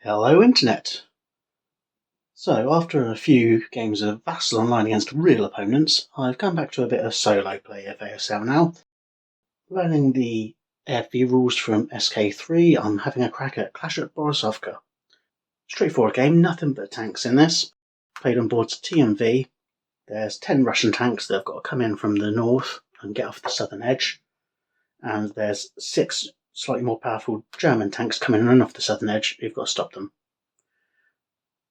Hello Internet! So, after a few games of Vassal Online against real opponents, I've come back to a bit of solo play of ASL now. Learning the AFV rules from SK3, I'm having a crack at Clash at Borisovka. Straightforward game, nothing but tanks in this. Played on boards TMV. There's 10 Russian tanks that have got to come in from the north and get off the southern edge. And there's 6 slightly more powerful German tanks coming in off the southern edge. You've got to stop them.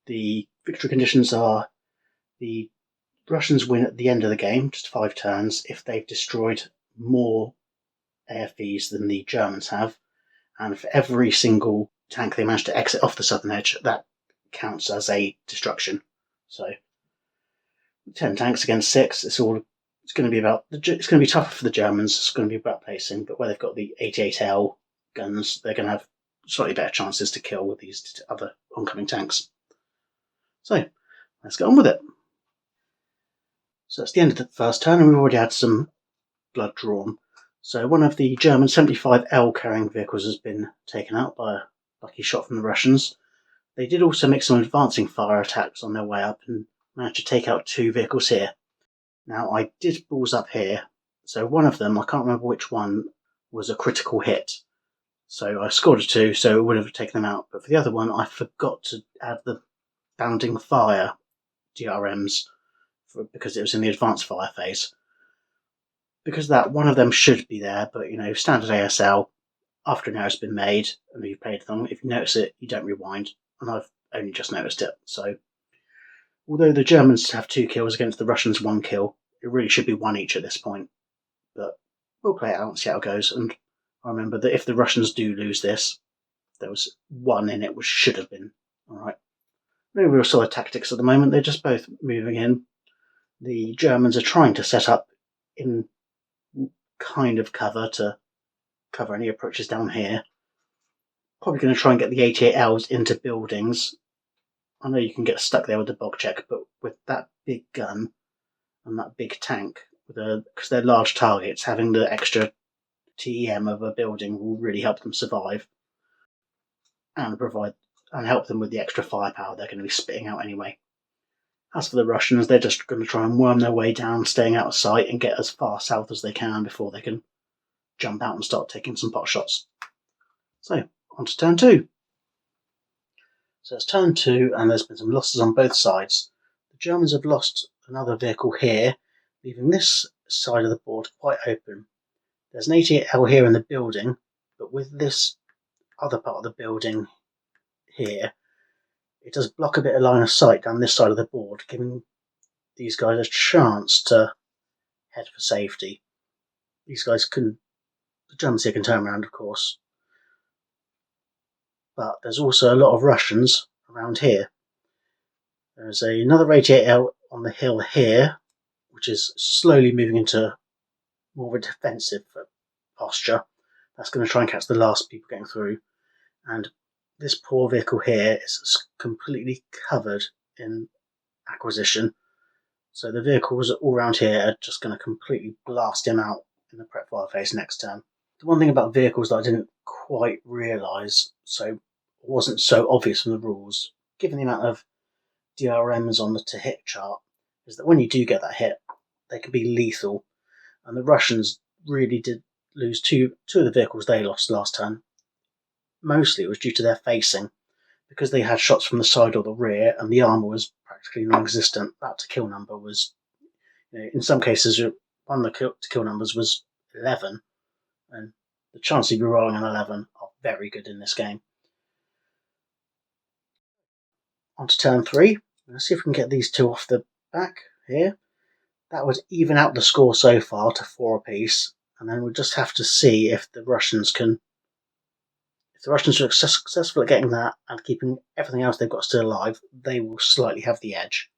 The victory conditions are the Russians win at the end of the game, just 5 turns, if they've destroyed more AFVs than the Germans have, and for every single tank they manage to exit off the southern edge, that counts as a destruction. So 10 tanks against 6, it's going to be tougher for the Germans. It's going to be about placing, but where they've got the 88L guns, they're going to have slightly better chances to kill with these other oncoming tanks. So let's get on with it. So it's the end of the first turn, and we've already had some blood drawn. So one of the German 75L carrying vehicles has been taken out by a lucky shot from the Russians. They did also make some advancing fire attacks on their way up and managed to take out 2 vehicles here. Now I did balls up here, so one of them, I can't remember which one, was a critical hit. So I scored a 2, so it would have taken them out. But for the other one, I forgot to add the bounding fire DRMs because it was in the advanced fire phase. Because of that, one of them should be there, but standard ASL, after an error's been made and you've played them, if you notice it, you don't rewind, and I've only just noticed it. So although the Germans have 2 kills against the Russians 1 kill, it really should be 1 each at this point. But we'll play it out and see how it goes. And I remember that if the Russians do lose this, there was 1 in it which should have been. Alright. No real solid tactics at the moment, they're just both moving in. The Germans are trying to set up in kind of cover to cover any approaches down here. Probably going to try and get the 88Ls into buildings. I know you can get stuck there with the bog check, but with that big gun and that big tank, because they're large targets, having the extra TEM of a building will really help them survive and help them with the extra firepower they're going to be spitting out anyway. As for the Russians, they're just going to try and worm their way down, staying out of sight, and get as far south as they can before they can jump out and start taking some pot shots. So, on to turn 2. So it's turn 2, and there's been some losses on both sides. The Germans have lost another vehicle here, leaving this side of the board quite open. There's an 88L here in the building, but with this other part of the building here, it does block a bit of line of sight down this side of the board, giving these guys a chance to head for safety. The Germans here can turn around, of course. But there's also a lot of Russians around here. There's another 88L on the hill here, which is slowly moving into more of a defensive posture. That's going to try and catch the last people getting through. And this poor vehicle here is completely covered in acquisition. So the vehicles all around here are just going to completely blast him out in the prep fire phase next turn. The one thing about vehicles that I didn't quite realise, so wasn't so obvious from the rules, given the amount of DRMs on the to hit chart, is that when you do get that hit, they can be lethal. And the Russians really did lose two of the vehicles they lost last turn. Mostly it was due to their facing, because they had shots from the side or the rear, and the armour was practically non-existent. That to kill number was, in some cases, one of the to kill numbers was 11, and the chances of you rolling an 11 are very good in this game. On to turn 3. Let's see if we can get these 2 off the back here. That would even out the score so far to 4 apiece, and then we'll just have to see if the Russians are successful at getting that and keeping everything else they've got still alive, they will slightly have the edge.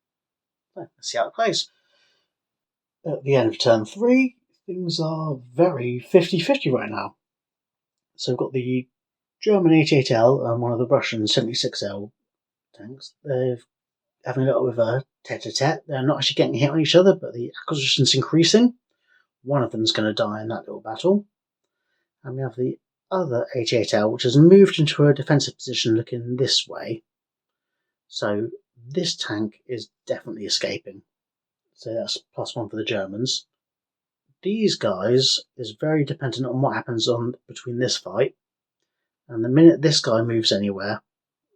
So, let's see how it plays. At the end of turn 3, things are very 50-50 right now. So we've got the German 88L and one of the Russian 76L tanks. They're having a little bit of a tete-a-tete. They're not actually getting hit on each other, but the acquisition's increasing. One of them's going to die in that little battle. And we have the other 88L, which has moved into a defensive position looking this way. So this tank is definitely escaping. So that's +1 for the Germans. These guys is very dependent on what happens on between this fight. And the minute this guy moves anywhere,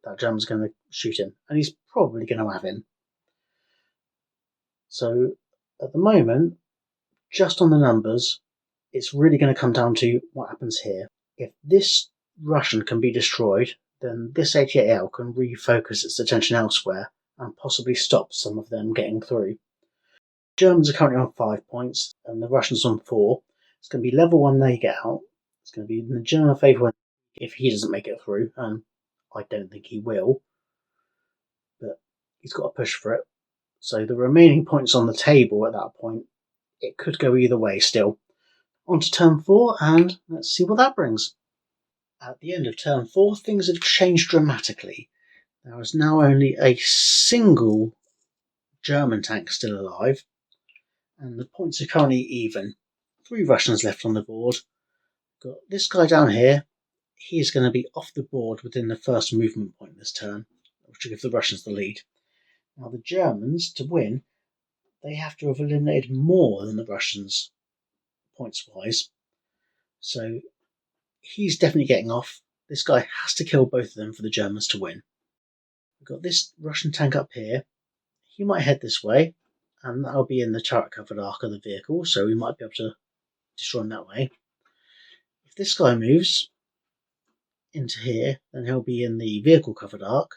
that German's going to shoot him. And he's probably going to have him. So at the moment, just on the numbers, it's really going to come down to what happens here. If this Russian can be destroyed, then this 88L can refocus its attention elsewhere and possibly stop some of them getting through. Germans are currently on 5 points and the Russians on 4. It's going to be level when they get out. It's going to be in the German favour if he doesn't make it through, and I don't think he will. But he's got to push for it. So the remaining points on the table at that point, it could go either way still. On to turn 4, and let's see what that brings. At the end of turn 4, things have changed dramatically. There is now only a single German tank still alive, and the points are currently even. 3 Russians left on the board. Got this guy down here. He is going to be off the board within the first movement point this turn, which will give the Russians the lead. Now the Germans, to win, they have to have eliminated more than the Russians, points-wise. So he's definitely getting off. This guy has to kill both of them for the Germans to win. We've got this Russian tank up here. He might head this way, and that'll be in the turret-covered arc of the vehicle, so we might be able to destroy him that way. If this guy moves into here, then he'll be in the vehicle-covered arc.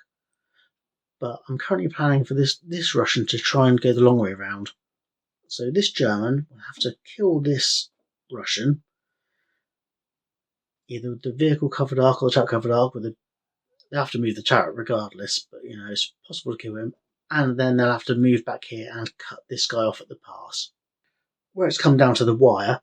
But I'm currently planning for this Russian to try and go the long way around. So this German will have to kill this Russian, either the vehicle-covered arc or the turret-covered arc. They have to move the turret regardless, but it's possible to kill him. And then they'll have to move back here and cut this guy off at the pass. Where it's come down to the wire,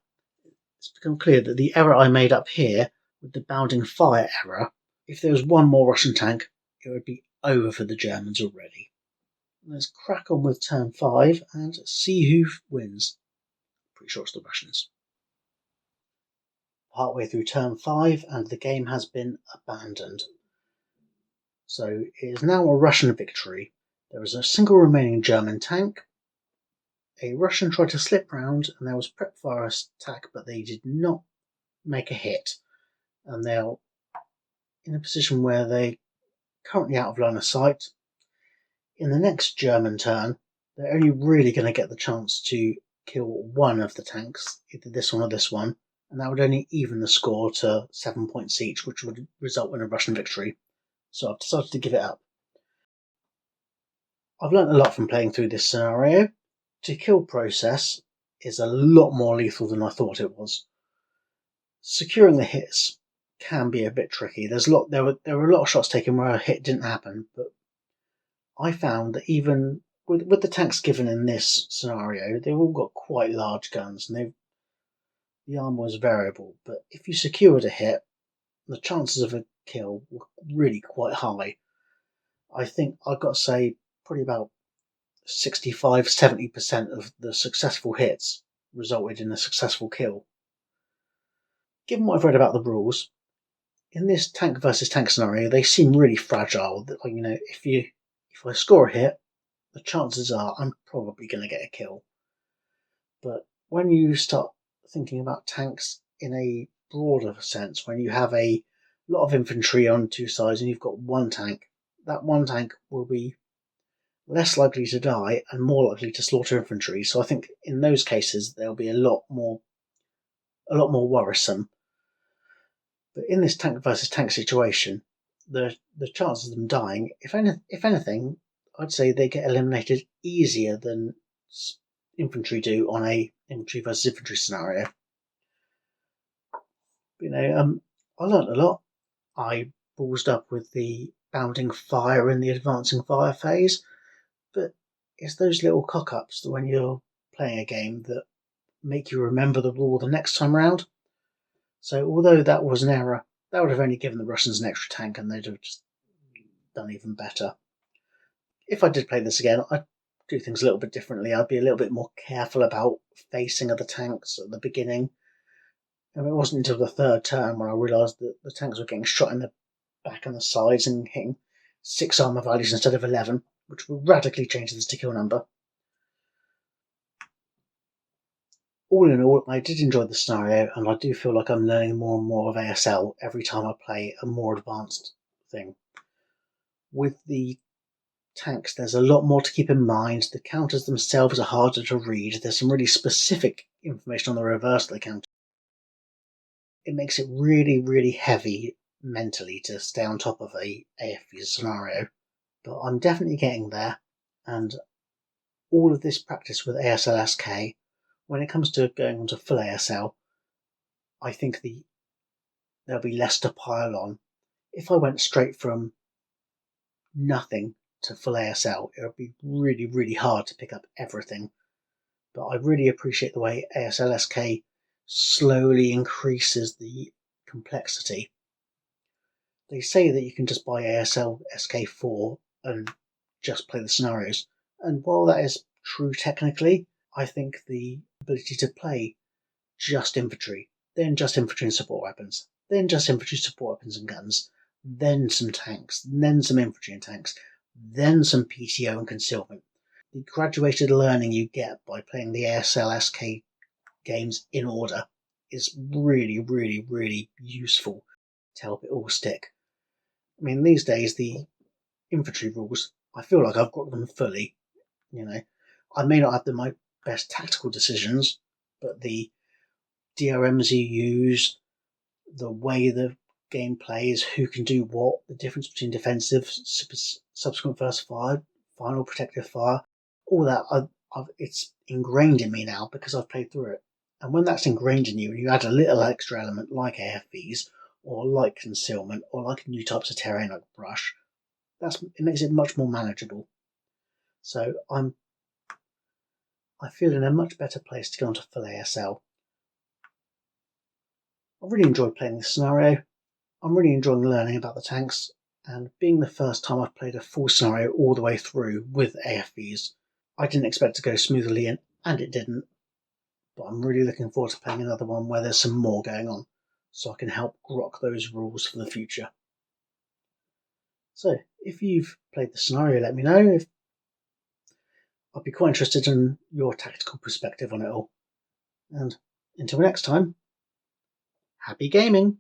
it's become clear that the error I made up here with the bounding fire error, if there was one more Russian tank, it would be over for the Germans already. Let's crack on with turn 5 and see who wins. Pretty sure it's the Russians. Partway through turn 5 and the game has been abandoned. So it is now a Russian victory. There is a single remaining German tank. A Russian tried to slip round and there was prep fire attack, but they did not make a hit. And they're in a position where they're currently out of line of sight. In the next German turn, they're only really going to get the chance to kill one of the tanks, either this one or this one, and that would only even the score to 7 points each, which would result in a Russian victory. So I've decided to give it up. I've learnt a lot from playing through this scenario. To kill process is a lot more lethal than I thought it was. Securing the hits can be a bit tricky. There were a lot of shots taken where a hit didn't happen, but I found that even with the tanks given in this scenario, they've all got quite large guns, and the armor was variable. But if you secured a hit, the chances of a kill were really quite high. I think I've got to say probably about 65-70% of the successful hits resulted in a successful kill. Given what I've read about the rules, in this tank versus tank scenario, they seem really fragile. If I score a hit, the chances are I'm probably going to get a kill. But when you start thinking about tanks in a broader sense, when you have a lot of infantry on two sides and you've got one tank, that one tank will be less likely to die and more likely to slaughter infantry. So I think in those cases they'll be a lot more worrisome. But in this tank versus tank situation, the chances of them dying, if anything, I'd say they get eliminated easier than infantry do on a infantry versus infantry scenario. I learnt a lot. I ballsed up with the bounding fire in the advancing fire phase, but it's those little cock-ups that when you're playing a game that make you remember the rule the next time round. So although that was an error, that would have only given the Russians an extra tank and they'd have just done even better. If I did play this again, I'd do things a little bit differently. I'd be a little bit more careful about facing other tanks at the beginning. And it wasn't until the third turn when I realised that the tanks were getting shot in the back and the sides and hitting 6 armour values instead of 11, which will radically change the stick kill number. All in all, I did enjoy the scenario, and I do feel like I'm learning more and more of ASL every time I play a more advanced thing. With the tanks, there's a lot more to keep in mind. The counters themselves are harder to read. There's some really specific information on the reverse of the counter. It makes it really, really heavy mentally to stay on top of a AFV scenario. But I'm definitely getting there, and all of this practice with ASL-SK, when it comes to going on to full ASL, I think there'll be less to pile on. If I went straight from nothing to full ASL, it would be really, really hard to pick up everything. But I really appreciate the way ASL-SK slowly increases the complexity. They say that you can just buy ASL-SK4 and just play the scenarios, and while that is true technically, I think the ability to play just infantry, then just infantry and support weapons, then just infantry, support weapons and guns, then some tanks, then some infantry and tanks, then some PTO and concealment. The graduated learning you get by playing the ASL-SK games in order is really, really, really useful to help it all stick. I mean, these days, the infantry rules, I feel like I've got them fully. I may not have my best tactical decisions, but the DRMs you use, the way the game plays, who can do what, the difference between defensive, subsequent first fire, final protective fire, all that, it's ingrained in me now because I've played through it. And when that's ingrained in you, and you add a little extra element like AFVs, or like concealment, or like new types of terrain like brush, it makes it much more manageable. So I feel in a much better place to go into full ASL. I really enjoyed playing this scenario. I'm really enjoying learning about the tanks, and being the first time I've played a full scenario all the way through with AFVs, I didn't expect to go smoothly, and it didn't, but I'm really looking forward to playing another one where there's some more going on, so I can help grok those rules for the future. So, if you've played the scenario, let me know. I'd be quite interested in your tactical perspective on it all. And until next time, happy gaming!